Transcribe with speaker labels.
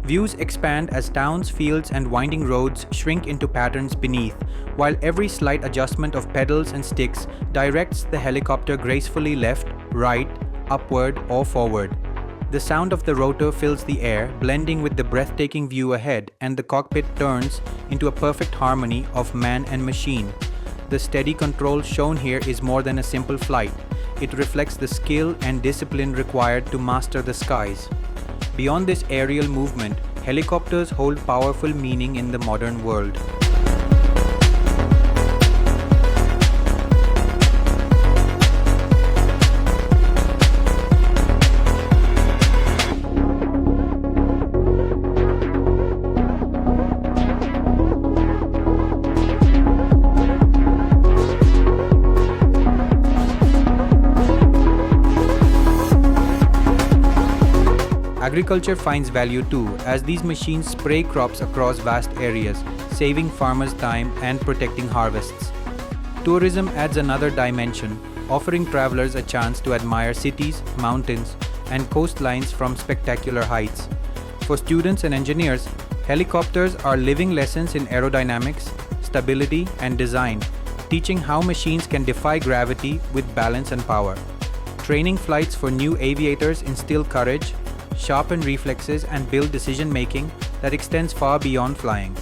Speaker 1: Views expand as towns, fields, and winding roads shrink into patterns beneath, while every slight adjustment of pedals and sticks directs the helicopter gracefully left, right, upward, or forward. The sound of the rotor fills the air, blending with the breathtaking view ahead, and the cockpit turns into a perfect harmony of man and machine. The steady control shown here is more than a simple flight. It reflects the skill and discipline required to master the skies. Beyond this aerial movement, helicopters hold powerful meaning in the modern world. Agriculture finds value too, as these machines spray crops across vast areas, saving farmers time and protecting harvests. Tourism adds another dimension, offering travelers a chance to admire cities, mountains, and coastlines from spectacular heights. For students and engineers, helicopters are living lessons in aerodynamics, stability, and design, teaching how machines can defy gravity with balance and power. Training flights for new aviators instill courage, sharpen reflexes, and build decision-making that extends far beyond flying.